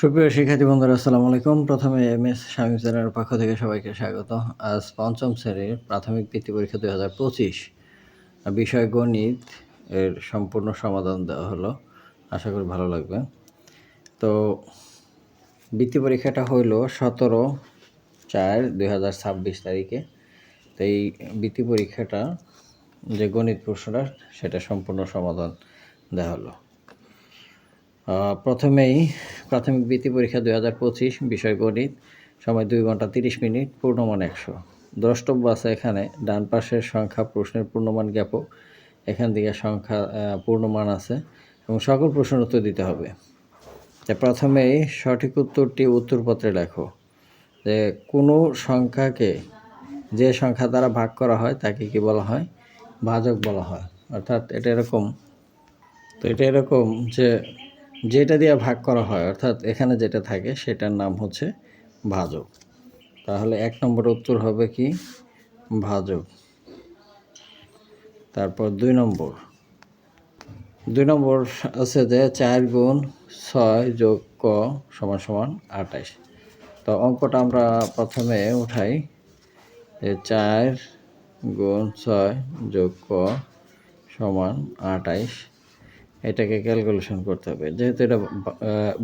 সুপ্রিয় শিক্ষার্থী বন্ধুরা, আসসালামু আলাইকুম। প্রথমে এমএস শামীম স্যারের পক্ষ থেকে সবাইকে স্বাগত। আজ পঞ্চম শ্রেণীর প্রাথমিক বৃত্তি পরীক্ষা 2025 বিষয় গণিত এর সম্পূর্ণ সমাধান দেওয়া হলো। আশা করি ভালো লাগবে। তো বৃত্তি পরীক্ষাটা হইল 17/4/2026 তারিখে। তো এই বৃত্তি পরীক্ষাটা যে গণিত প্রশ্নটা সেটা সম্পূর্ণ সমাধান দেওয়া হলো। প্রথমেই প্রাথমিক বৃত্তি পরীক্ষা 2025 বিষয় গণিত, সময় 2 ঘন্টা 30 মিনিট, পূর্ণমান 100। দ্রষ্টব্য আছে এখানে ডান পাশের সংখ্যা প্রশ্নের পূর্ণমান জ্ঞাপক, এখান থেকে সংখ্যা পূর্ণমান আছে এবং সকল প্রশ্নের উত্তর দিতে হবে। প্রথমেই সঠিক উত্তরটি উত্তরপত্রে লেখো। যে কোনো সংখ্যাকে যে সংখ্যা দ্বারা ভাগ করা হয় তাকে কি বলা হয়? ভাজক বলা হয়। অর্থাৎ এটা এরকম যে যেটা দিয়ে ভাগ করা হয়, অর্থাৎ এখানে যেটা থাকে সেটার নাম হচ্ছে ভাজক। তাহলে 1 নম্বর উত্তর হবে কি? ভাজক। তারপর 2 নম্বর আছে যে 4 গুণ 6 যোগ ক সমান সমান 28। তো অঙ্কটা আমরা প্রথমে উঠাই যে 4 গুণ 6 যোগ ক সমান 28। এটাকে ক্যালকুলেশন করতে হবে। যেহেতু এটা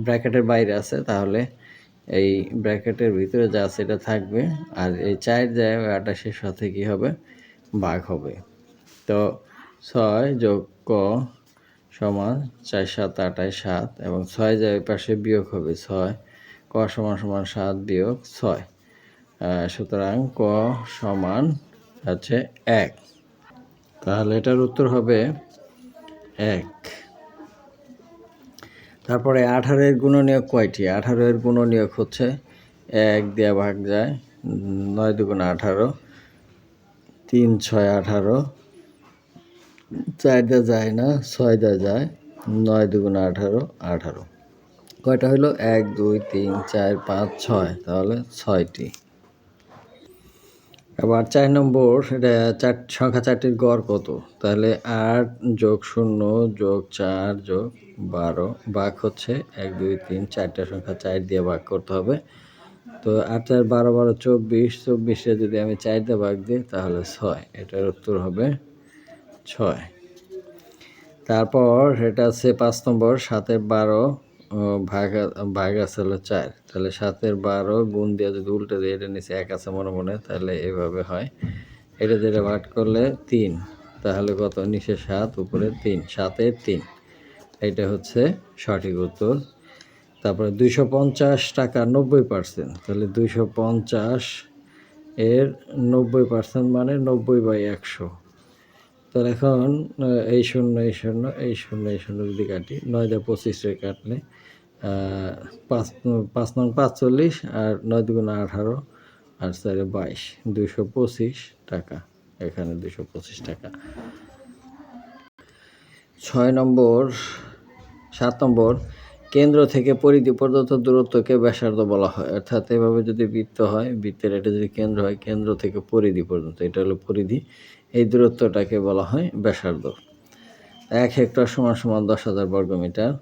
ব্র্যাকেটের বাইরে আছে, তাহলে এই ব্র্যাকেটের ভিতরে যা আছে এটা থাকবে, আর এই 4 যায় 28-এর সাথে কী হবে? ভাগ হবে। তো 6 যোগ ক সমান 4 7 28 7, এবং 6 যায় পাশে বিয়োগ হবে 6, ক সমান সমান 7 বিয়োগ 6। সুতরাং ক সমান হচ্ছে 1। তাহলে এটার উত্তর হবে 1। তারপরে 18-এর গুণনীয়ক কয়টি? 18-এর গুণনীয়ক হচ্ছে 1 দিয়ে ভাগ যায়, 9 2 18, 3 6 18, 4 দিয়ে যায় না, 6 দিয়ে যায়, 9 2 18 18। কয়টা হলো? 1 2 3 4 5 6, তাহলে 6টি। আবার 4 নম্বর, এটা সংখ্যা 4টির গড় কত? তাহলে 8 যোগ 0 যোগ 4 যোগ 12 ভাগ হচ্ছে 1 2 3, 4টা সংখ্যা 4 দিয়ে ভাগ করতে হবে। তো 8 4 12 12 24, 24-এ যদি আমি 4 দিয়ে ভাগ দিই তাহলে 6। এটার উত্তর হবে 6। তারপর এটা আছে 5 নম্বর, 7-এর 12 ভাগ আছে হলো 4। তাহলে 7-এর 12 গুণ দিয়ে যদি উল্টে দিই, এটা নিচে 1 আছে মনে মনে, তাহলে এভাবে হয়। এটা যেটা ভাগ করলে 3, তাহলে কত? নিচে 7 উপরে 3, 7-এর 3। এটা হচ্ছে সঠিক উত্তর। তারপরে 250 টাকা 90%, তাহলে 250 এর 90% মানে 90/100। তাহলে এখন এই 0 এই 0 এই 0 এই 0 যদি কাটি, 9 দিয়ে 25 কাটলে 5 নং 45, আর 9 2 18, আর 4 22, 225 টাকা। এখানে 225 টাকা। 6 নম্বর 7 নম্বর, কেন্দ্র থেকে পরিধি পর্যন্ত দূরত্বকে ব্যাসার্ধ বলা হয়। অর্থাৎ এভাবে যদি বৃত্ত হয়, বৃত্তের এটা যদি কেন্দ্র হয়, কেন্দ্র থেকে পরিধি পর্যন্ত, এটা হলো পরিধি, এই দূরত্বটাকে বলা হয় ব্যাসার্ধ। 1 হেক্টর সমান সমান 10,000 বর্গমিটার।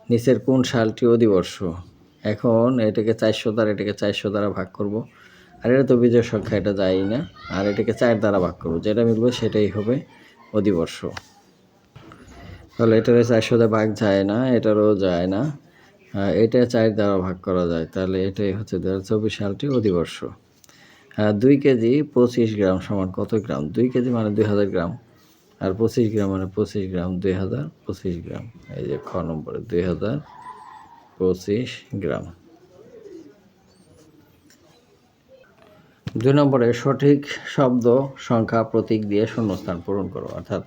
নিচের কোন সালটি অধিবর্ষ? এখন এটাকে 400 দ্বারা ভাগ করব, আর এটা তো বিজোড় সংখ্যা, এটা যায়ই না, আর এটাকে 4 দ্বারা ভাগ করব, যেটা মিলবে সেটাই হবে অধিবর্ষ। তাহলে এটার 400 দিয়ে ভাগ যায় না, এটারও যায় না, এটা 4 দ্বারা ভাগ করা যায়, তাহলে এটাই হচ্ছে 2024 সালটি অধিবর্ষ। 2 কেজি 25 গ্রাম সমান কত গ্রাম? 2 কেজি মানে 2000 গ্রাম, আর 25 গ্রাম মানে 25 গ্রাম, 2025 গ্রাম। এই যে খ নম্বরে 2025 গ্রাম। 2 নম্বরে সঠিক শব্দ সংখ্যা প্রতীক দিয়ে শূন্যস্থান পূরণ করো। অর্থাৎ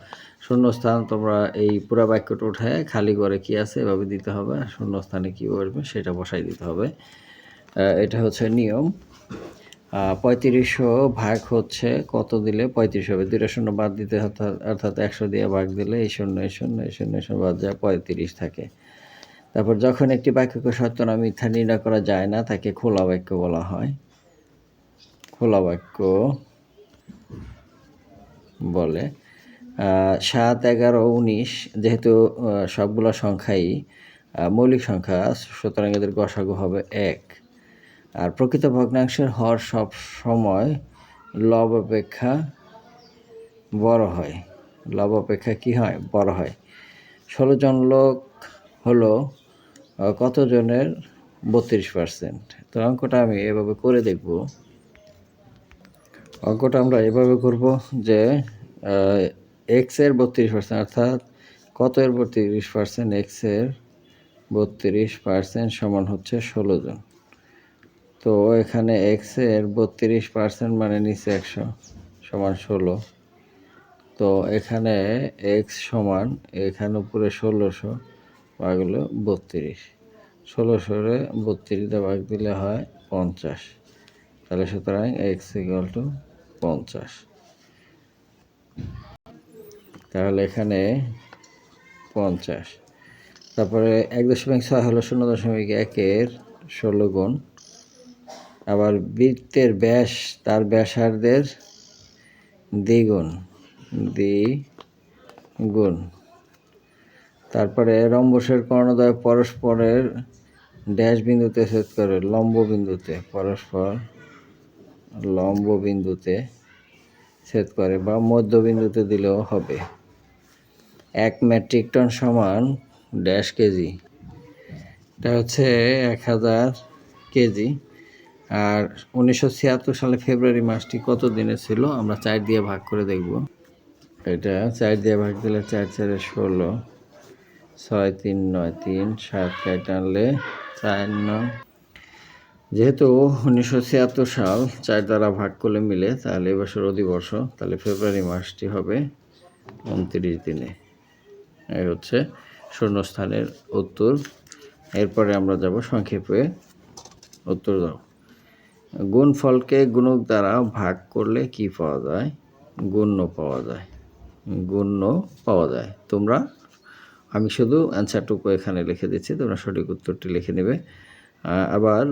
শূন্যস্থান তোমরা এই পুরো বাক্যটা উঠায় খালি করে কি আছে এভাবে দিতে হবে, আর শূন্যস্থানে কী বসবে সেটা বসাই দিতে হবে। এটা হচ্ছে নিয়ম। 3500 ভাগ হচ্ছে কত দিলে 35 হবে? 2টা শূন্য বাদ দিতে, অর্থাৎ 100 দিয়ে ভাগ দিলে এই 0 এই 0 এই 0 এই 0 বাদ যায় 35 থাকে। তারপর যখন একটি বাক্যকে সত্য না মিথ্যা নির্ণয় করা যায় না, তাকে খোলা বাক্য বলা হয়। খোলা বাক্য বলে। 7 11 19, যেহেতু সবগুলো সংখ্যাই মৌলিক সংখ্যা, সুতরাং এদের গসাগু হবে 1। আর প্রকৃত ভগ্নাংশের হর সব সময় লব অপেক্ষা বড় হয়। লব অপেক্ষা কি হয়? বড় হয়। 16 জন লোক হলো কতজনের 32%? তো অঙ্কটা আমি এভাবে করে দেখব। অঙ্কটা আমরা এভাবে করব যে এক্স এর 32%, অর্থাৎ কত এর 32%? এক্স এর 32% সমান হচ্ছে 16 জন। তো এখানে এক্স এর 32% মানে নিচে 100 সমান 16। তো এখানে এক্স সমান, এখানে উপরে 1600 ভাগ হলো 32, 1600-রে 32 দিয়ে ভাগ দিলে হয় 50। তাহলে সুতরাং এক্স ইকুয়াল টু 50। তাহলে এখানে 50। তারপরে 1.6 হলো 0.1-এর 16 গুণ। আবার বৃত্তের ব্যাস তার ব্যাসার্ধের দ্বিগুণ। তারপরে রম্বসের কর্ণদ্বয় পরস্পরের ড্যাশ বিন্দুতে ছেদ করে, লম্ব বিন্দুতে, পরস্পর লম্ব বিন্দুতে ছেদ করে, বা মধ্যবিন্দুতে দিলেও হবে। 1 মেট্রিক টন সমান ড্যাশ কেজি। এটা হচ্ছে 1000 কেজি। আর 1976 সালে ফেব্রুয়ারি মাসটি কত দিনে ছিল? আমরা 4 দিয়ে ভাগ করে দেখব। এটা 4 দিয়ে ভাগ দিলে 4 4 16, 6 3 9 3, 7 কেটে আনলে 4 9। যেহেতু 1976 সাল 4 দ্বারা ভাগ করলে মিলে, তাহলে এবছর অধিবর্ষ, তাহলে ফেব্রুয়ারি মাসটি হবে 29 দিনে। এই হচ্ছে শূন্যস্থানের উত্তর। এরপরে আমরা যাব সংক্ষেপে উত্তর দাও। গুণফলকে গুণক দ্বারা ভাগ করলে কি পাওয়া যায়? গুণ্য পাওয়া যায়। গুণ্য পাওয়া যায়। আমি শুধু অ্যান্সারটুকু এখানে লিখে দিচ্ছি, তোমরা সঠিক উত্তরটি লিখে নেবে। আবার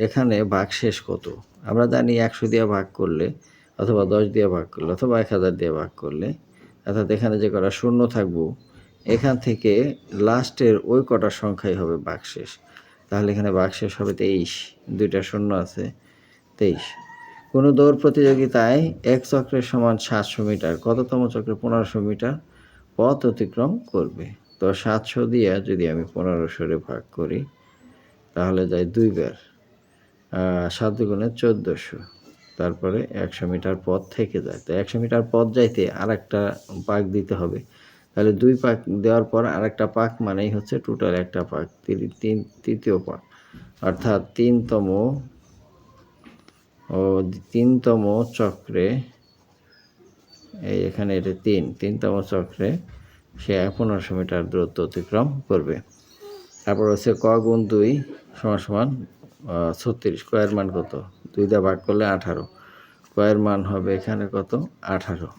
এখানে ভাগশেষ কত? আমরা জানি 100 দিয়ে ভাগ করলে, অথবা 10 দিয়ে ভাগ করলে, অথবা 1000 দিয়ে ভাগ করলে, অর্থাৎ এখানে যে কটা শূন্য থাকবো, এখান থেকে লাস্টের ওই কটা সংখ্যাই হবে ভাগশেষ। তাহলে এখানে ভাগশেষ হবে 23, 2টা শূন্য আছে, 23। কোনো দৌড় প্রতিযোগিতায় 1 চক্রের সমান 700 মিটার, কততম চক্রে 1500 মিটার পথ অতিক্রম করবে? তো 700 দিয়ে যদি আমি 1500-রে ভাগ করি, তাহলে যায় 2 বার, 7 দুগুণে 1400। তারপরে 100 মিটার পথ থেকে যায়। তো 100 মিটার পথ যাইতে আরেকটা পাক দিতে হবে। তাহলে 2 পাক দেওয়ার পর আরেকটা পাক মানেই হচ্ছে টোটাল একটা পাক, তৃতীয় পাক, অর্থাৎ তিনতম চক্রে, এখানে এটা 3তম চক্রে সে 1500 মিটার দূরত্ব অতিক্রম করবে। তারপর হচ্ছে ক গুণ 2 সমান 36। কয়ের মান কত? 2 দিয়ে ভাগ করলে 18। কয়ের মান হবে এখানে কত? 18।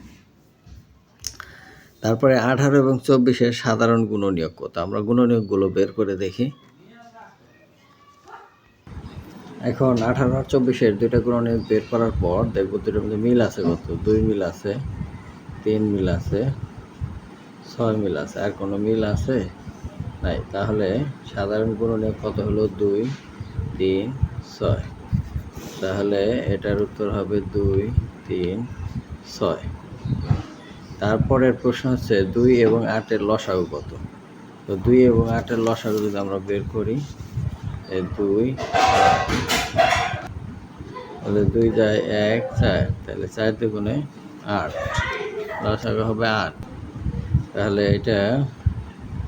তারপরে 18 এবং 24-এর সাধারণ গুণনীয়ক কত? আমরা গুণনীয়কগুলো বের করে দেখি। এখন 18 আর 24-এর দুইটা গুণনীয়ক বের করার পর দেখব দুটোর মধ্যে মিল আছে কত? 2 মিল আছে, 3 মিল আছে, 6 মিল আছে। আর কোনো মিল আছে? নাই। তাহলে সাধারণ গুণনীয়ক কত হলো? 2 3 6। তাহলে এটার উত্তর হবে 2 3 6। তারপরের প্রশ্ন হচ্ছে 2 এবং 8-এর লসাগু কত? তো 2 এবং 8-এর লসাগু যদি আমরা বের করি, 2 তাহলে 2 যায় 1 4, তাহলে 4 দুগুণে 8, লসাগু হবে 8। তাহলে এটা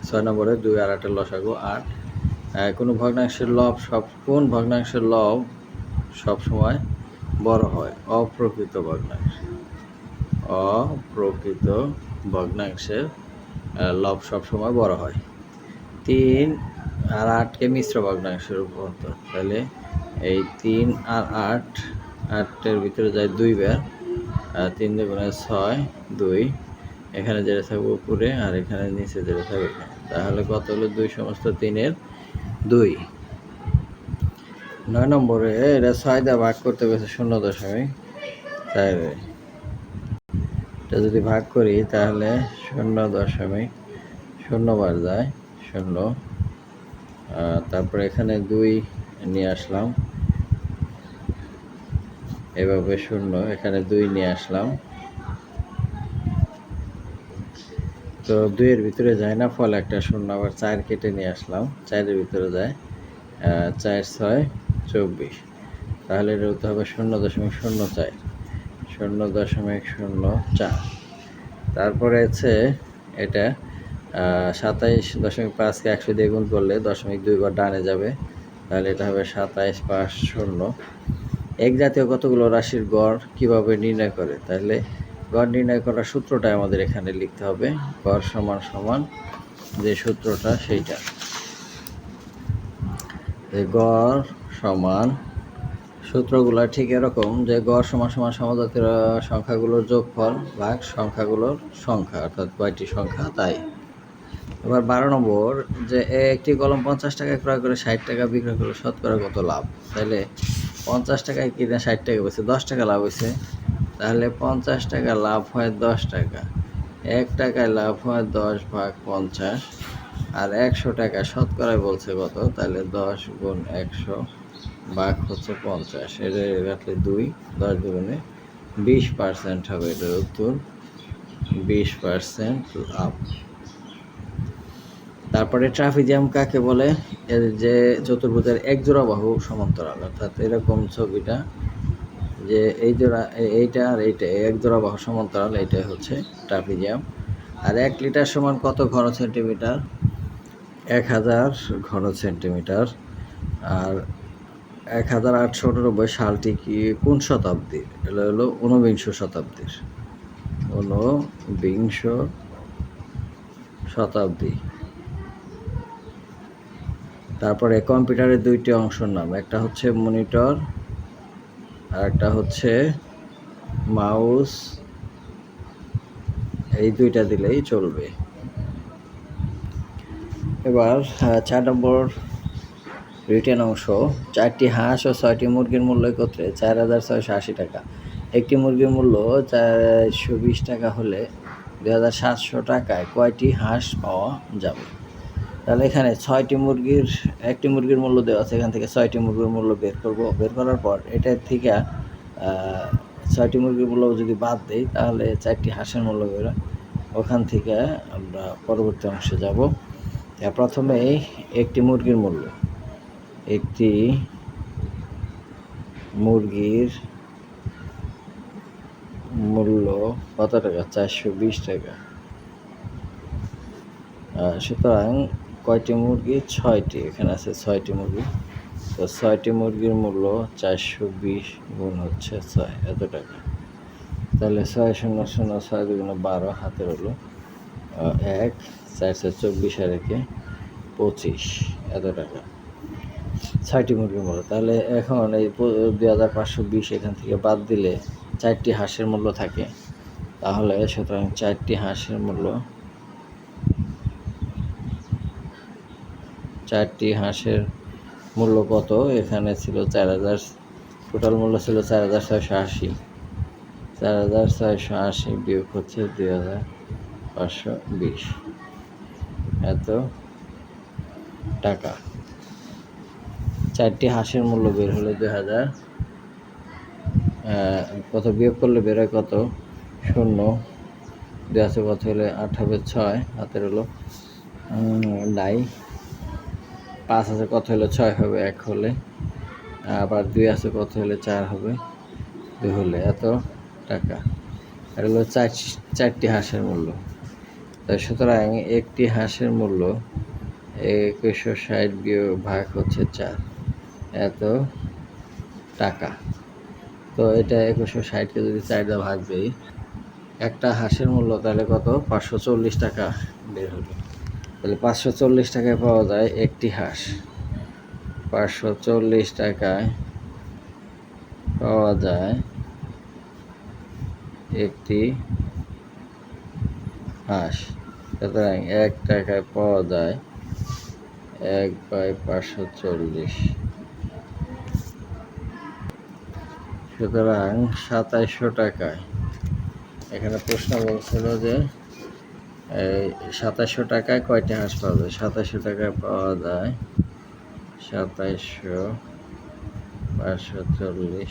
6 নম্বরে 2 আর 8-এর লসাগু 8। কোনো ভগ্নাংশের লব কোন ভগ্নাংশের লব সবসময় বড় হয়? অপ্রকৃত ভগ্নাংশের লব সবসময় বড় হয়। 3 আর 8-কে মিশ্র ভগ্নাংশে রূপান্তর। তাহলে এই 3 আর 8-এর ভিতরে যায় 2 বার, 3 দুগুণে 6, 2। এখানে যেটা থাকবে উপরে, আর এখানে নিচে যেটা থাকবে। তাহলে কত হলো? 2 সমস্ত 3-এর 2। 9 নম্বরে এটা 6 দিয়ে ভাগ করতে গেছে 0.4। এটা যদি ভাগ করি তাহলে 0.0 বার যায় 0, তারপরে এখানে 2 নিয়ে আসলাম, এভাবে 0, এখানে 2 নিয়ে আসলাম। তো 2 এর ভিতরে যায় না, ফলে একটা 0, আবার 4 কেটে নিয়ে আসলাম, 4 এর ভিতরে যায়, 4 6 24, তাহলে এটা হতে হবে 0.04, 0.04। তারপরে আছে এটা 27.5কে 100 দিয়ে গুণ করলে 0.2 ঘর ডানে যাবে, তাহলে এটা হবে 27 5 0। এক জাতীয় কতগুলো রাশির গড় কিভাবে নির্ণয় করে? তাহলে গড় নির্ণয় করার সূত্রটা আমাদের এখানে লিখতে হবে। গড় সমান সমান যে সূত্রটা সেইটা, গড় সমান, সূত্রগুলো ঠিক এরকম যে গড় সমান সমান সমজাতীয় সংখ্যাগুলোর যোগফল ভাগ সংখ্যাগুলোর সংখ্যা, অর্থাৎ কয়টি সংখ্যা তাই। এবার 12 নম্বর, যে একটি কলম 50 টাকায় ক্রয় করে 60 টাকা বিক্রয় করলে শতকরা কত লাভ? তাহলে 50 টাকায় কিনে 60 টাকা বেশি, 10 টাকা লাভ হয়েছে, তাহলে 50 টাকা লাভ হয় 10 টাকা, 1 টাকায় লাভ হয় 10 ভাগ 50, আর 100 টাকা শতকরায় বলছে কত, তাহলে 10 গুণ 100 ভাগ হচ্ছে 50, এটা রাখলে 2, 10 দুগুণে 20% হবে, এটার উত্তর 20% লাভ। তারপরে ট্রাপিজিয়াম কাকে বলে? এর যে চতুর্ভুজের এক জোড়া বাহু সমান্তরাল, অর্থাৎ এরকম ছবিটা, যে এই জোড়া, এইটা আর এইটা এক জোড়া বাহু সমান্তরাল, এইটাই হচ্ছে ট্রাপিজিয়াম। আর 1 লিটার সমান কত ঘন সেন্টিমিটার? 1000 ঘন সেন্টিমিটার। আর 1889 সালটি কি কোন শতাব্দীর? এটা হলো 19বিংশ শতাব্দীর, 19বিংশ শতাব্দী। তারপরে কম্পিউটারের 2টি অংশের নাম, একটা হচ্ছে মনিটর আর একটা হচ্ছে মাউস, এই 2টা দিলেই চলবে। এবার 4 নম্বর রিটেন অংশ, 4টি হাঁস ও 6টি মুরগির মূল্য একত্রে 4680 টাকা। একটি মুরগির মূল্য 420 টাকা হলে 2700 টাকায় কয়টি হাঁস পাওয়া যাবে? তাহলে এখানে 6টি মুরগির, একটি মুরগির মূল্য দেওয়া আছে, এখান থেকে 6টি মুরগির মূল্য বের করব। বের করার পর এটার থেকে 6টি মুরগির মূল্য যদি বাদ দেই, তাহলে 4টি হাঁসের মূল্য বের, ওখান থেকে আমরা পরবর্তী অংশে যাব। প্রথমে একটি মুরগির মূল্য, একটি মুরগির মূল্য কত টাকা? 420 টাকা। সুতরাং কয়টি মুরগি? 6টি, এখানে আছে 6টি মুরগি, তো 6টি মুরগির মূল্য 420 গুণ হচ্ছে 6, এত টাকা। তাহলে 6 0 0 6 2 12, হাতের হলো 1, 4 24 আর 1 25, এত টাকা 6টি মুরগির মূল্য। তাহলে এখন এই 2520 এখান থেকে বাদ দিলে 4টি হাঁসের মূল্য থাকে, তাহলে সুতরাং 4টি হাঁসের মূল্য, 4টি হাঁসের মূল্য কত? এখানে ছিল 4000, টোটাল মূল্য ছিল 4680, 4680 বিয়োগ হচ্ছে 2520, এত টাকা। 4টি হাঁসের মূল্য বের হলো 2000, কত বিয়োগ করলে বের হয় কত? 0, 2 আছে কত হলে 8 হবে 6, হাতের হলো নাই, 5 আছে কত হলে 6 হবে 1 হলে, আবার 2 আছে কত হলে 4 হবে 2 হলে, এত টাকা। এটা হলো 4টি হাঁসের মূল্য। তাই সুতরাং একটি হাঁসের মূল্য 2160 বিয়োগ ভাগ হচ্ছে 4, এত টাকা। তো এটা 2160কে যদি 4 দিয়ে ভাগ দিই, একটা হাঁসের মূল্য তাহলে কত? 540 টাকা বের হলো। তাহলে 540 টাকায় পাওয়া যায় একটি হাঁস, 540 টাকায় পাওয়া যায় একটি হাঁস। সুতরাং 1 টাকায় পাওয়া যায় 1/540, সুতরাং 2700 টাকায়। এখানে প্রশ্ন বলছিল যে 2700 টাকায় কয়টি হাঁস পাওয়া যায়? 2700 টাকায় পাওয়া যায় 27,540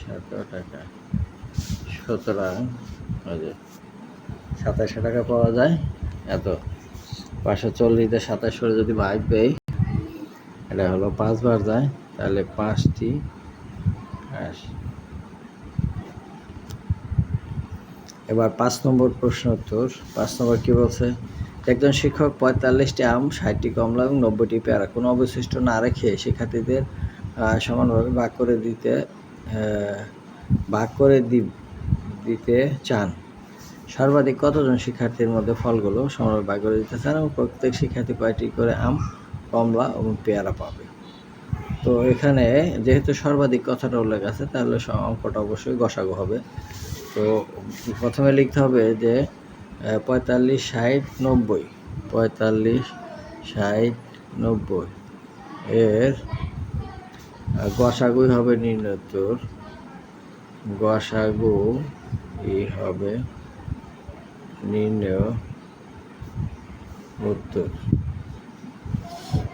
টাকা। সুতরাং 2700 টাকা পাওয়া যায়। এত 540 দিয়ে 27 করে যদি ভাগ দেই, এটা হলো 5 বার যায়, তাহলে 5টি আসে। এবার 5 নম্বর প্রশ্ন উত্তর। 5 নম্বর কি বলছে? একজন শিক্ষক 45টি আম, 60টি কমলা এবং 90টি পেয়ারা কোনো অবশিষ্ট না রেখে শিক্ষার্থীদের সমানভাবে ভাগ করে দিতে চান। সর্বাধিক কতজন শিক্ষার্থীর মধ্যে ফলগুলো সমানভাবে ভাগ করে দিতে চান এবং প্রত্যেক শিক্ষার্থী কয়টি করে আম, কমলা এবং পেয়ারা পাবে? তো এখানে যেহেতু সর্বাধিক কথাটা উল্লেখ আছে, তাহলে অঙ্কটা অবশ্যই গসাগু হবে। তো প্রথমে লিখতে হবে যে 45, 60, 90, 45, 60, 90 এর গসাগুই হবে নির্ণয় উত্তর। গসাগু হবে নির্ণয় উত্তর।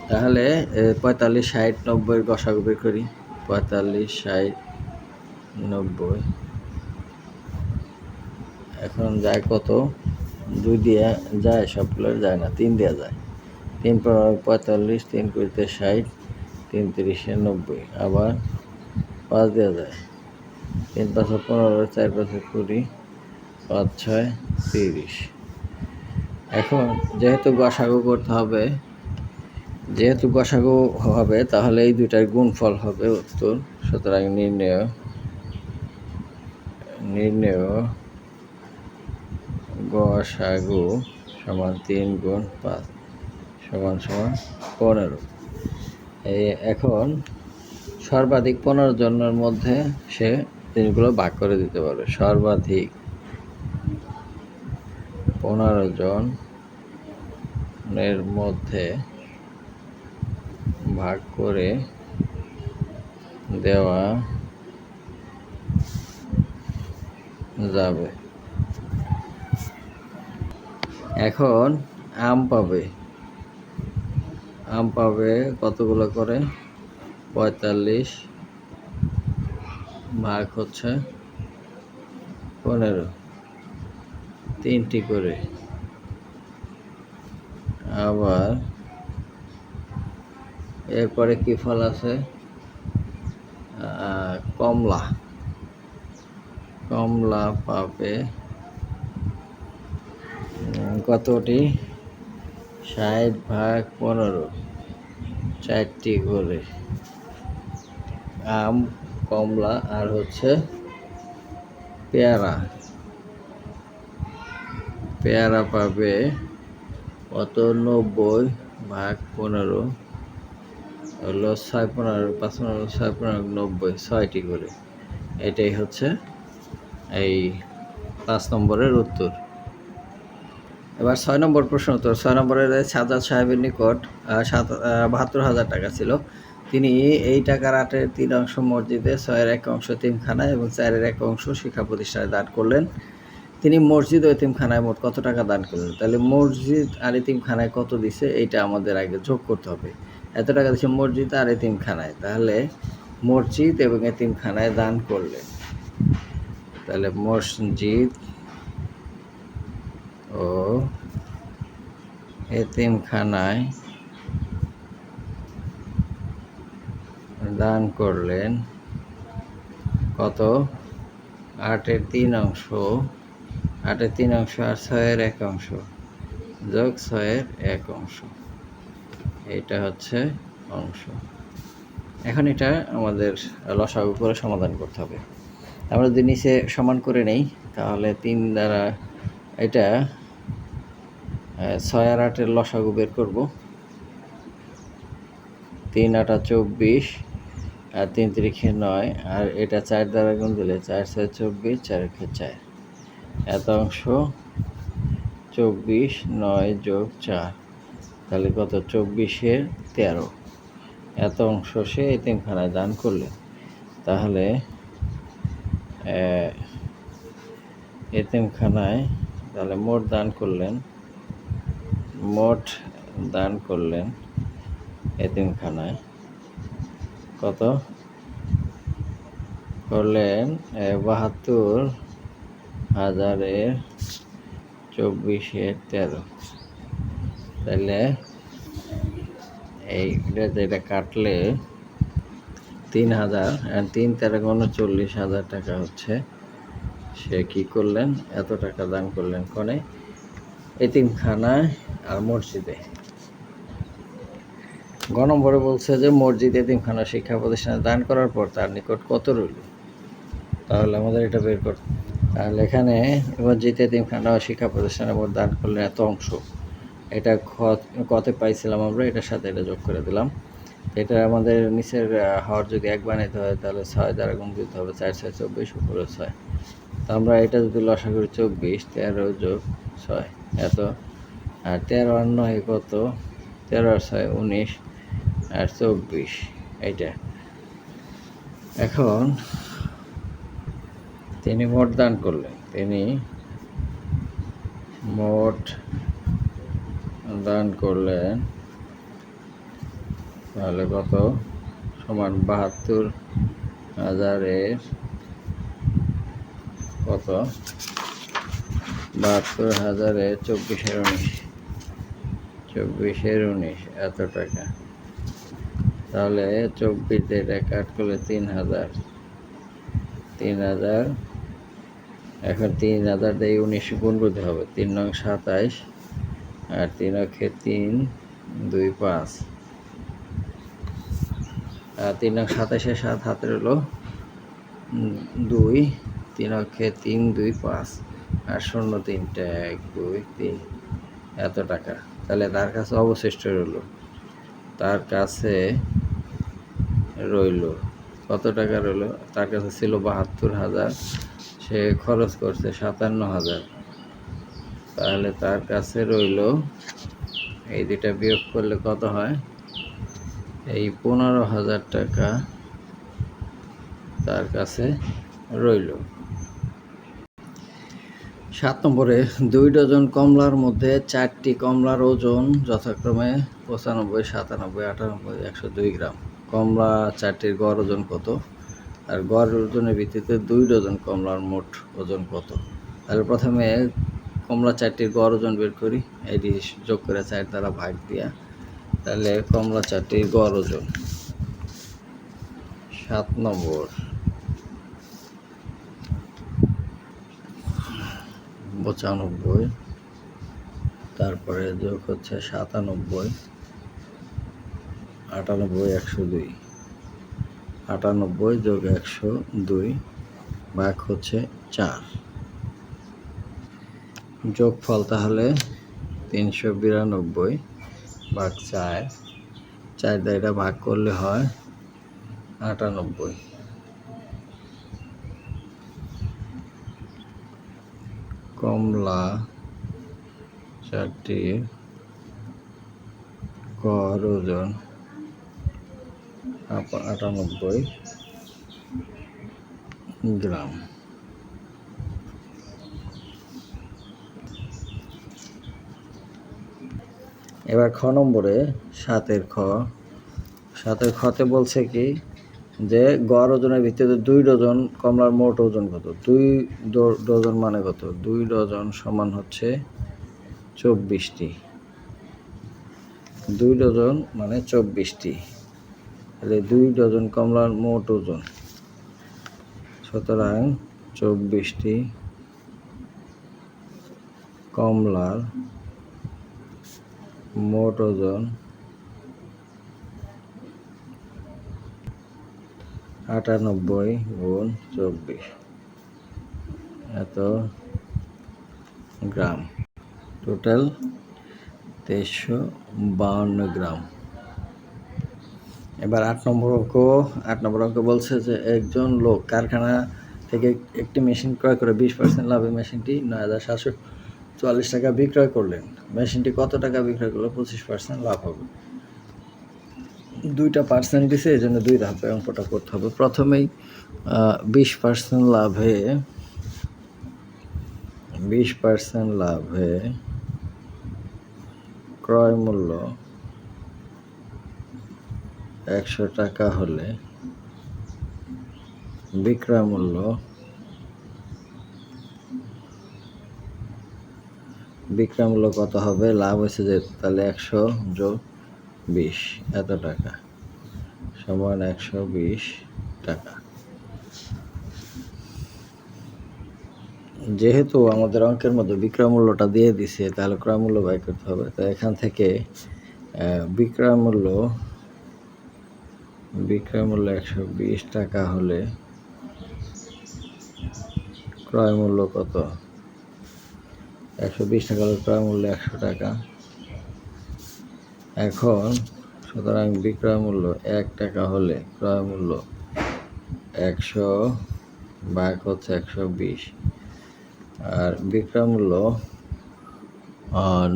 তাহলে 45, 60, 90 এর গসাগু বের করি। 45, 60, 90 এখন যায় কত? 2 দিয়ে যায়, সবগুলো যায় না, 3 দিয়ে যায়। 3 45, 3 করতে 60, 3 30 90, আবার 5 দেওয়া যায়। 3 5 15, 4 5 20, 5 6 30। এখন যেহেতু গসাগু করতে হবে, তাহলে এই দুইটার গুণফল হবে উত্তর। সুতরাং নির্ণয় গসাগু সমান 3 গুণ 5 সমান 15। এখন সর্বাধিক 15 জনের মধ্যে সে জিনিসগুলো ভাগ করে দিতে পারবে। সর্বাধিক 15 জনের মধ্যে ভাগ করে দেওয়া যাবে। এখন আম পাবে কতগুলো করে? 45 ভাগ হচ্ছে 15, 3টি করে। আবার এরপরে কি ফল আছে? কমলা পাবে কতটি? 60 ভাগ 15, 4টি করে। আম, কমলা আর হচ্ছে পেয়ারা পাবে কত? 90 ভাগ 15 হলো 6 15, 5 15, 6 15, 90, 6টি করে। এটাই হচ্ছে এই 5 নম্বরের উত্তর। এবার 6 নম্বর প্রশ্ন উত্তর। 6 নম্বরের সাজাদ সাহেবের নিকট 72,000 টাকা ছিল। তিনি এই টাকার 8-এর 3 অংশ মসজিদে, 6-এর 1 অংশ এতিমখানায় এবং 4-এর 1 অংশ শিক্ষা প্রতিষ্ঠানে দান করলেন। তিনি মসজিদ ও এতিমখানায় মোট কত টাকা দান করলেন? তাহলে মসজিদ আর এতিমখানায় কত দিছে এইটা আমাদের আগে যোগ করতে হবে। এত টাকা দিচ্ছে মসজিদ আর এতিমখানায়, তাহলে মসজিদ এবং এতিমখানায় দান করলেন। তাহলে মসজিদ ও এতিমখানায় দান করলেন কত? 8-এর 3 অংশ, 8-এর 3 অংশ আর 6-এর 1 অংশ যোগ 6-এর 1 অংশ, এইটা হচ্ছে অংশ। এখন এটা আমাদের লসাগু করে সমাধান করতে হবে। আমরা যদি নিচে সমান করে নেই, তাহলে 3 দ্বারা এটা 6 আর 8-এর লসাগু বের করব। 3 8 24 আর 3 3 9, আর এটা 4 দ্বারা গুণ দিলে 4 6 24, 4 4, এত অংশ 24, 9 যোগ 4, তাহলে কত? 24-এর 13। এত অংশ সে এতিমখানায় দান করলেন। তাহলে এতিমখানায় তাহলে মোট দান করলেন এতিমখানায় কত করলেন ৭২,০০০ 24/13, তাহলে এটা কাটলে 3,000 আর 3×13 = 40,000 টাকা হচ্ছে। সে কি করলেন, এত টাকা দান করলেন কোনে? এতিমখানায় আর মসজিদে। গ নম্বরে বলছে যে মসজিদ, এতিমখানা, শিক্ষা প্রতিষ্ঠানে দান করার পর তার নিকট কত রইল। তাহলে আমাদের এটা বের করতে, তাহলে এখানে মসজিদ, এতিমখানা ও শিক্ষা প্রতিষ্ঠানের উপর দান করলেন এত অংশ, এটা কতে পাইছিলাম আমরা, এটার সাথে এটা যোগ করে দিলাম। এটা আমাদের নিচের হর যদি 1 বানাইতে হয় তাহলে 6 দ্বারা গুণ দিতে হবে, 4 6 24 উপরে 6। তো আমরা এটা যদি লসা করি 24, 13 যোগ 6 এত, আর 13 আর 9 কত, 13 আর 6 19 আর 24 এইটা। এখন তিনি মোট দান করলেন, তিনি মোট দান করলেন, তাহলে কত সমান ৭২,০০০ কত ৭২,০০০ 24/19 এত টাকা। তাহলে 24 এটা কাট করলে 3,000, এখন 3,000 দিয়ে 19 গুণ করতে হবে, 3 নং 27 আর 3 অক্ষে 3 2 5, আর 3 নং 27 7 হাতের হলো 2, 3 অক্ষে 3 2 5 আর 0 3টা 1 2 3 এত টাকা। তাহলে তার কাছে অবশিষ্ট রইল কত টাকা রইল? তার কাছে ছিল ৭২,০০০, সে খরচ করছে ৫৭,০০০, তাহলে তার কাছে রইল, এই দুটা বিয়োগ করলে কত হয়, এই 15,০০০ টাকা তার কাছে রইল। 7 নম্বরে 2 ডজন কমলার মধ্যে 4টি কমলার ওজন যথাক্রমে 95, 97, 98, 102 গ্রাম। কমলা 4টির গড় ওজন কত? আর গড় ওজনের ভিত্তিতে 2 ডজন কমলার মোট ওজন কত? তাহলে প্রথমে কমলা 4টির গড় ওজন বের করি, এটি যোগ করে 4 দ্বারা ভাগ দিয়া, তাহলে কমলা 4টির গড় ওজন 7 নম্বর 95, তারপরে যোগ হচ্ছে 97, 98, 102, 98 যোগ 102 ভাগ হচ্ছে 4, যোগফল তাহলে 392 ভাগ 4, 4 দিয়ে এটা ভাগ করলে হয় 98। কমলা 4টির গড় ওজন 98 গ্রাম। এবার খ নম্বরে 7 খতে বলছে কি যে গড় ওজনের ভিত্তিতে 2 ডজন কমলার মোট ওজন কত? 2 ডজন মানে কত? 2 ডজন সমান হচ্ছে 24টি, 2 ডজন মানে 24টি, তাহলে 2 ডজন কমলার মোট ওজন, সুতরাং 24টি কমলার মোট ওজন 98 গুণ 24 এত গ্রাম, টোটাল 2352 গ্রাম। এবার 8 নম্বর অঙ্ক বলছে যে একজন লোক কারখানা থেকে একটি মেশিন ক্রয় করে 20% লাভে মেশিনটি 9,744 টাকা বিক্রয় করলেন। মেশিনটি কত টাকা বিক্রয় করলে 25% লাভ হবে? 2টা পার্সেন্ট দিছে, এই জন্য 2 ধাপে অঙ্কটা করতে হবে। প্রথমেই 20% লাভে ক্রয় মূল্য 100 টাকা হলে বিক্রয় মূল্য কত হবে? লাভ হয়েছে যে, তাহলে 100 যোগ 20 এত টাকা সমান 120 টাকা। যেহেতু আমাদের অঙ্কের মধ্যে বিক্রয় মূল্যটা দিয়ে দিছে, তাহলে ক্রয় মূল্য বাই করতে হবে। তো এখান থেকে বিক্রয় মূল্য 120 টাকা হলে ক্রয় মূল্য কত? 120 টাকা হলে ক্রয় মূল্য 100 টাকা। এখন সুতরাং বিক্রয় মূল্য 1 টাকা হলে ক্রয় মূল্য 100 ভাগ হচ্ছে 120, আর বিক্রয় মূল্য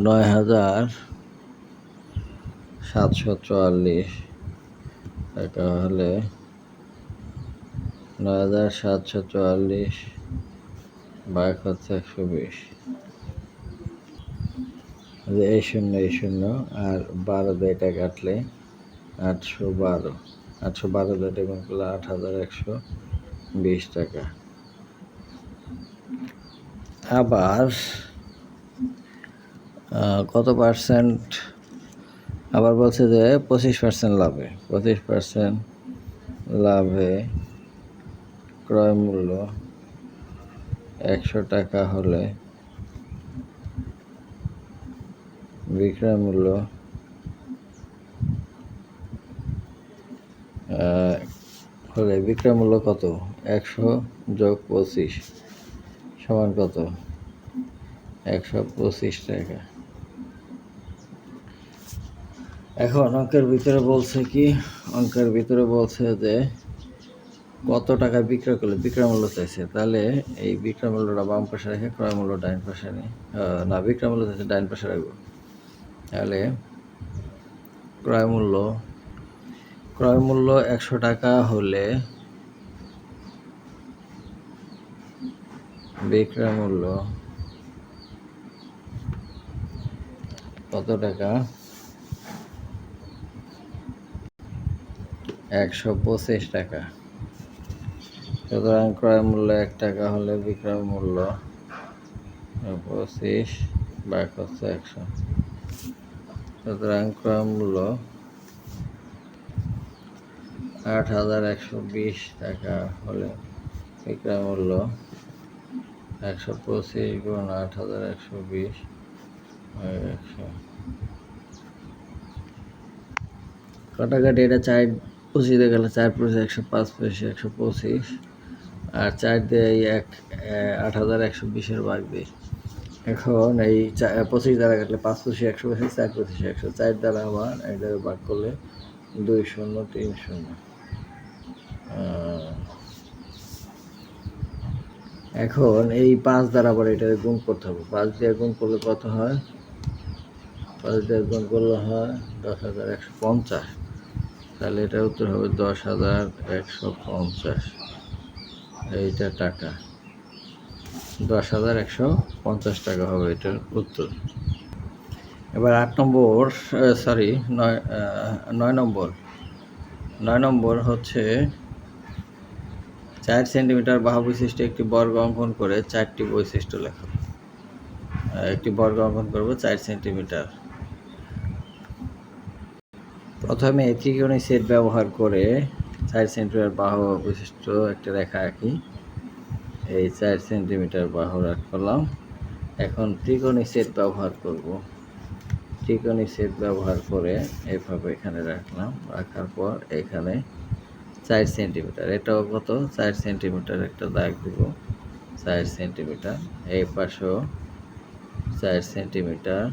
৯,৭৪৪ টাকা হলে ৯,৭৪৪ ভাগ হচ্ছে 120, এই শূন্য আর 12 দিয়ে এটা কাটলে 812 দিয়ে এটা গুণ করলে 8,120 টাকা। আবার কত পার্সেন্ট? আবার বলছে যে 25% লাভে, 25% লাভে ক্রয় মূল্য 100 টাকা হলে বিক্রয় মূল্য কত? 100 যোগ 25 সমান কত? 125 টাকা। এখন অঙ্কের ভিতরে বলছে যে কত টাকা বিক্রয় করলে বিক্রয় মূল্য চাইছে। তাহলে এই বিক্রয় মূল্যটা বাম পাশে রেখে ক্রয় মূল্য ডাইন পাশে নিই, না বিক্রয় মূল্য চাইছে ডাইন পাশে রাখবো। তাহলে ক্রয় মূল্য 100 টাকা হলে বিক্রয় মূল্য কত টাকা? 125 টাকা। সুতরাং ক্রয় মূল্য 1 টাকা হলে বিক্রয় মূল্য 25 ভাগ হচ্ছে 100। সুতরাং ক্রয় মূল্য 8,120 টাকা হলে বিক্রয় মূল্য 125 গুণ 8,120 100। কাটাকাটি এটা 4 25 গেলে 4 25 105 125 আর 4 দিয়ে 8,120 ভাগ দিই। এখন এই 25 দ্বারা কাটলে 5 25 125 4 25 100, 4 দ্বারা আবার 1 দ্বারা ভাগ করলে 2 0 3 0। এখন এই 5 দ্বারা আবার এটা গুণ করতে হবে। 5 দিয়ে গুণ করলে কত হয়? 5 দিয়ে গুণ করলে হয় 10,150। তাহলে এটার উত্তর হবে 10,150। এইটা টাকা 10,150 টাকা হবে এটার উত্তর। এবার 9 নম্বর হচ্ছে 4 সেন্টিমিটার বাহু বিশিষ্ট একটি বর্গ অঙ্কন করে 4টি বৈশিষ্ট্য লেখো। একটি বর্গ অঙ্কন করব 4 সেন্টিমিটার। প্রথমে ত্রিকোণী সেট ব্যবহার করে 4 সেন্টিমিটার বাহু বিশিষ্ট একটা রেখা আঁকি। এই 4 সেন্টিমিটার বাহু রাখলাম। এখন ত্রিকোণী সেট ব্যবহার করব। ত্রিকোণী সেট ব্যবহার করে এইভাবে এখানে রাখলাম। রাখার পর এখানে 4 সেন্টিমিটার, এটাও কত? 4 সেন্টিমিটার একটা দাগ দিব। 4 সেন্টিমিটার। এই পাশেও 4 সেন্টিমিটার।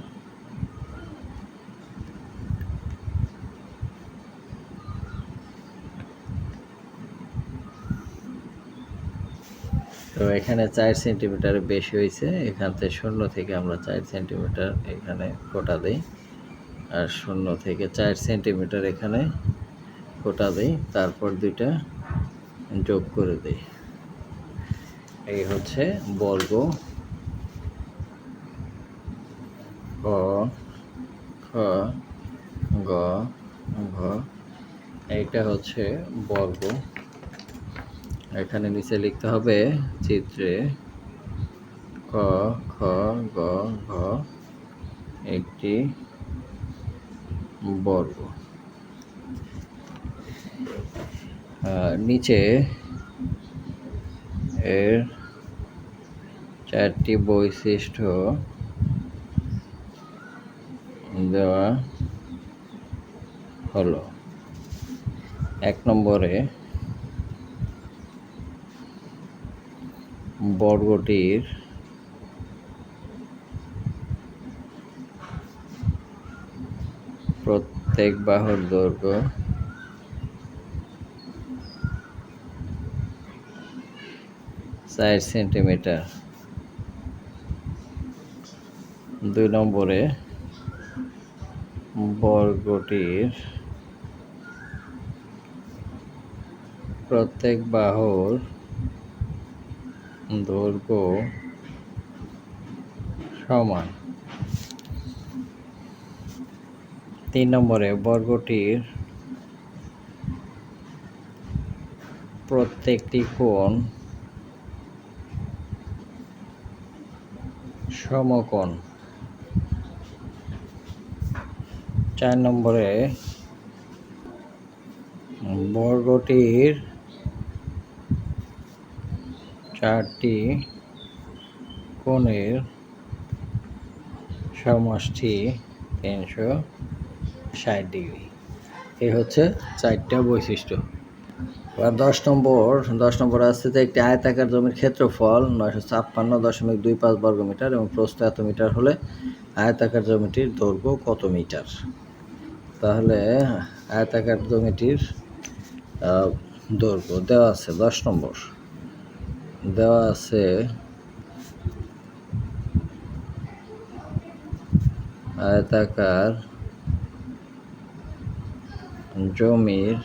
তো এখানে 4 সেন্টিমিটার বেশি হয়েছে। এখান থেকে 0 থেকে আমরা 4 সেন্টিমিটার এখানে কোটা দিই, আর 0 থেকে 4 সেন্টিমিটার এখানে কোটা দিই, তারপর দুইটা যোগ করে দিই। এই হচ্ছে বর্গ ক খ গ ঘ। এইটা হচ্ছে বর্গ এখানে নিচে লিখতে হবে চিত্রে ক খ গ ঘ একটি বর্গ। নিচে এর চারটি বৈশিষ্ট্য দেওয়া হলো। 1 নম্বরে বর্গটির প্রত্যেক বাহুর দৈর্ঘ্য 4 সেন্টিমিটার। 2 নম্বরে বর্গটির প্রত্যেক বাহুর দৈর্ঘ্য সমান। 3 নম্বরে বর্গটির প্রত্যেকটি কোণ সমকোণ। 4 নম্বরে বর্গটির 4টি কোণের সমষ্টি 360 ডিগ্রি। এই হচ্ছে 4টা বৈশিষ্ট্য। আর 10 নম্বর আছে যে একটি আয়তাকার জমির ক্ষেত্রফল 956.25 বর্গমিটার এবং প্রস্থ এত মিটার হলে আয়তাকার জমিটির দৈর্ঘ্য কত মিটার। তাহলে আয়তাকার জমিটির দৈর্ঘ্য দেওয়া আছে। 10 নম্বর দেওয়া আছে আয়তাকার জমির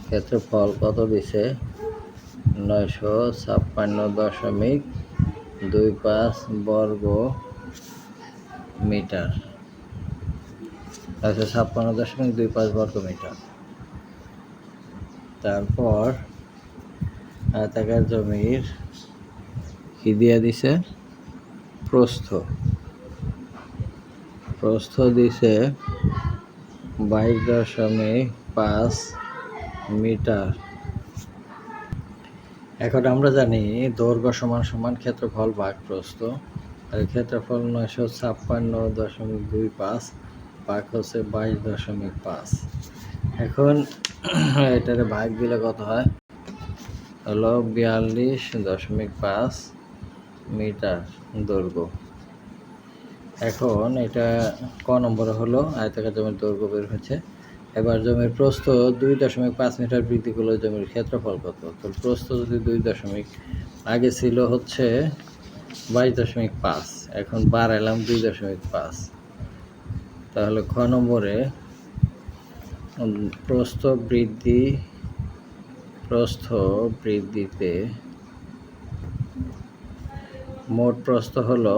ক্ষেত্রফল কত দিছে 956.25 বর্গ মিটার। 956.25 বর্গ মিটার। তারপর আয়তাকার জমির কি দিয়ে দিছে প্রস্থ দিছে 22.5 মিটার। এখন আমরা জানি দৈর্ঘ্য সমান ক্ষেত্রফল ভাগ প্রস্থ। আর ক্ষেত্রফল 956.25 ভাগ হচ্ছে 22.5। এখন এটারে ভাগ দিলে কত হয় হলো 42.5 মিটার দৈর্ঘ্য। এখন এটা ক নম্বরে হলো আয়তাকার জমির দৈর্ঘ্য বের হচ্ছে। এবার জমির প্রস্থ 2.5 মিটার বৃদ্ধি করলে জমির ক্ষেত্রফল কত। তো প্রস্থ যদি 2 আগে ছিল হচ্ছে 22.5, এখন বাড়াইলাম 2.5। তাহলে খ নম্বরে প্রস্থ বৃদ্ধিতে মোট প্রস্থ হলো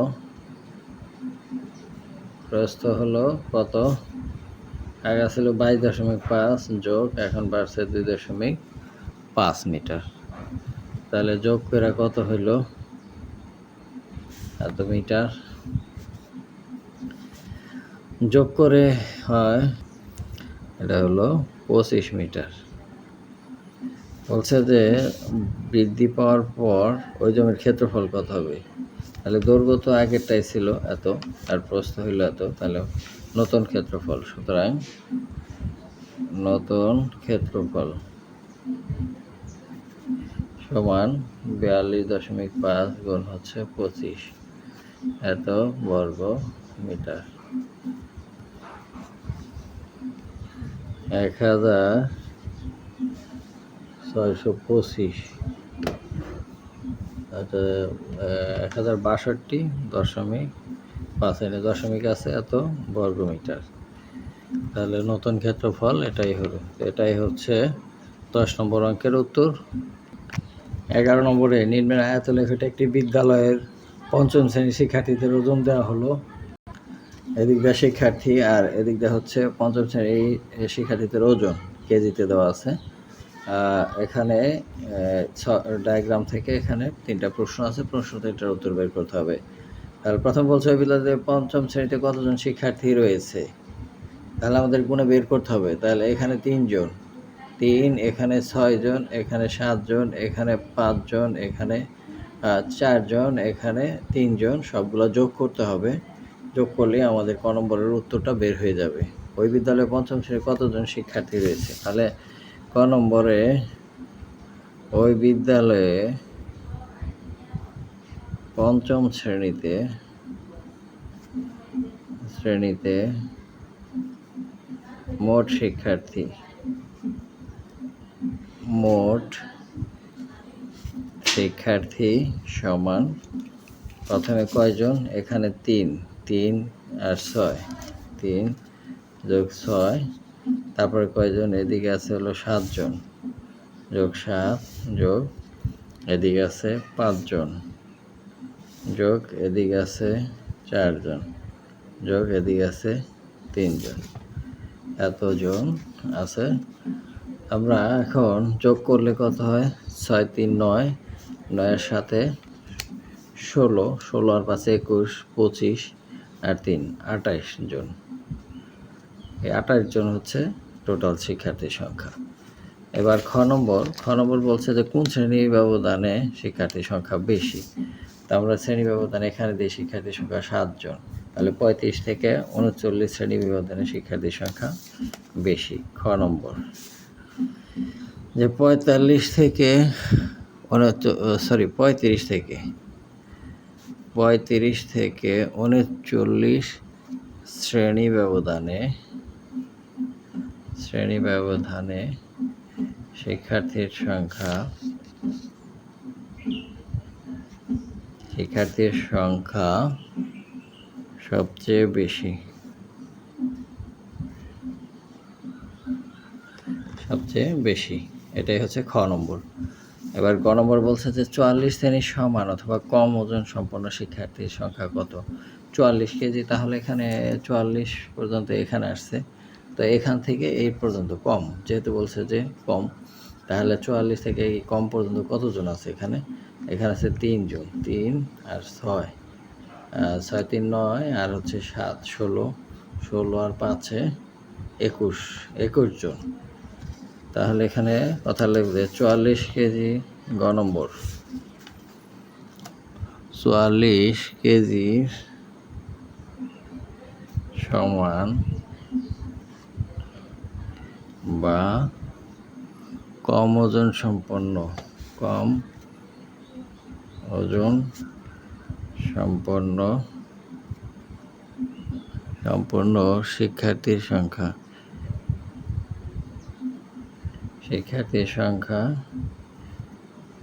কত, আগে ছিল 22.5 যোগ এখন বাড়ছে 2.5 মিটার। তাহলে যোগ করে কত হইল এত মিটার। যোগ করে হয় এটা হলো 25 মিটার। বলছে যে বৃদ্ধি পাওয়ার পর ওই জমির ক্ষেত্রফল কত হবে। তাহলে দৈর্ঘ্য তো আগেরটাই ছিল এত আর প্রস্থ হইল এত, তাহলে নতুন ক্ষেত্রফল। সুতরাং নতুন ক্ষেত্রফল সমান 42.5 গুণ হচ্ছে 25 এত বর্গ মিটার। 1625 1062.5 দশমিক আছে এত বর্গ মিটার। তাহলে নতুন ক্ষেত্রফল এটাই হলো। এটাই হচ্ছে 10 নম্বর অঙ্কের উত্তর। 11 নম্বরে নিম্নের আয়তলেখিত একটি বিদ্যালয়ের 5ম শ্রেণীর শিক্ষার্থীদের ওজন দেওয়া হলো। এদিক দিয়ে শিক্ষার্থী আর এদিক দিয়ে হচ্ছে পঞ্চম শ্রেণীর শিক্ষার্থীদের ওজন কেজিতে দেওয়া আছে। এখানে ডায়াগ্রাম থেকে এখানে 3টা প্রশ্ন আছে, প্রশ্ন 3টার উত্তর বের করতে হবে। তাহলে প্রথম বলছে ওই বিদ্যালয়ে পঞ্চম শ্রেণীতে কতজন শিক্ষার্থী রয়েছে, তাহলে আমাদের গুণে বের করতে হবে। তাহলে এখানে 3 জন, 3, এখানে 6 জন, এখানে 7 জন, এখানে 5 জন, এখানে 4 জন, এখানে 3 জন, সবগুলো যোগ করতে হবে। যোগ করলে আমাদের ক নম্বরের উত্তরটা বের হয়ে যাবে। ওই বিদ্যালয়ে পঞ্চম শ্রেণীর কতজন শিক্ষার্থী রয়েছে, তাহলে ক নম্বরে ওই বিদ্যালয়ে পঞ্চম শ্রেণীতে মোট শিক্ষার্থী সমান, প্রথমে কয়জন, এখানে 3 আর 6, 3 যোগ 6, তারপরে কয়জন, এদিকে আছে হলো 7 জন, যোগ 7, যোগ এদিকে আছে 5 জন, যোগ এদিকে আছে 4 জন, যোগ এদিকে আছে 3 জন, এতজন আছে। আমরা এখন যোগ করলে কত হয়, 6 3 9, 9 এর সাথে 16, 16 আর 5 21, 25 আর 3 28 জন। এই 28 জন হচ্ছে টোটাল শিক্ষার্থীর সংখ্যা। এবার খ নম্বর বলছে যে কোন শ্রেণী ব্যবধানে শিক্ষার্থীর সংখ্যা বেশি। তা আমরা শ্রেণী ব্যবধানে এখানে দিই শিক্ষার্থীর সংখ্যা 7 জন, তাহলে 35 থেকে 39 শ্রেণী ব্যবধানে শিক্ষার্থীর সংখ্যা বেশি। খ নম্বর যে 35 থেকে 39 শ্রেণী ব্যবধানে শিক্ষার্থীর সংখ্যা সবচেয়ে বেশি, এটাই হচ্ছে খ নম্বর। এবার গ নম্বর বলছে যে 44 শ্রেণীর সমান অথবা কম ওজন সম্পন্ন শিক্ষার্থীর সংখ্যা কত। 44 কেজি, তাহলে এখানে 44 পর্যন্ত এখানে আসছে, তো এখান থেকে এই পর্যন্ত কম, যেহেতু বলছে যে কম, তাহলে 44 থেকে এই কম পর্যন্ত কতজন আছে, এখানে আছে 3 জন, 3 আর 6, 6 3 9 আর হচ্ছে 7 16, 16 আর 5 21 জন। তাহলে এখানে কথা লিখবে 44 কেজি, গ নম্বর 44 কেজি সমান বা কম ওজন সম্পন্ন শিক্ষার্থীর সংখ্যা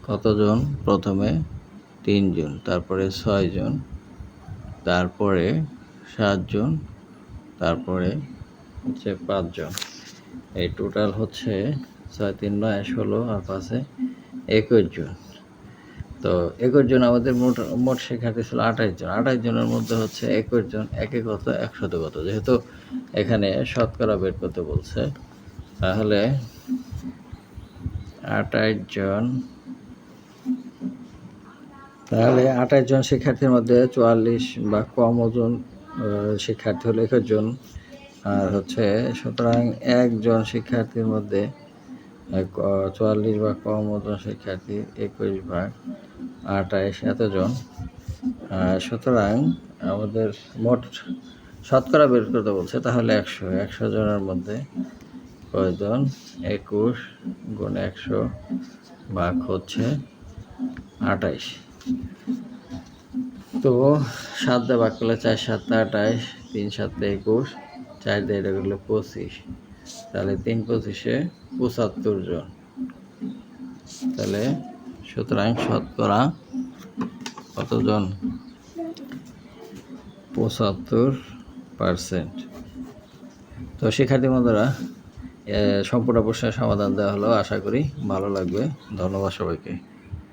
কতজন, প্রথমে 3 জন, তারপরে 6 জন, তারপরে 7 জন, তারপরে হচ্ছে 5 জন। এই টোটাল হচ্ছে 6 3 9 16 আর 5 21 জন। তো 21 জন আমাদের মোট শিক্ষার্থী ছিল 28 জন। 28 জনের মধ্যে হচ্ছে 21 জন একে কত, 100 কত, যেহেতু এখানে শতকরা বের করতে বলছে, তাহলে 28 জন শিক্ষার্থীর মধ্যে 44 বা কম ওজন শিক্ষার্থী হলো 21 জন, আর হচ্ছে সুতরাং একজন শিক্ষার্থীর মধ্যে 44 বা কম ওজন শিক্ষার্থী 21 ভাগ 28 এতজন। সুতরাং আমাদের মোট শতকরা বের করতে বলছে, তাহলে 100 জনের মধ্যে কয়জন, 21 গুণ 100 ভাগ হচ্ছে 28। তো 7 দিয়ে ভাগ করলে 4 7 28, 3 7 21, 4 দিয়ে এটা করলে 25, তাহলে 3 25 75 জন। তাহলে সুতরাং শতকরা কতজন, 75%। তো শিক্ষার্থী বন্ধুরা, সম্পূর্ণ প্রশ্নের সমাধান দেওয়া হলো, আশা করি ভালো লাগবে। ধন্যবাদ সবাইকে।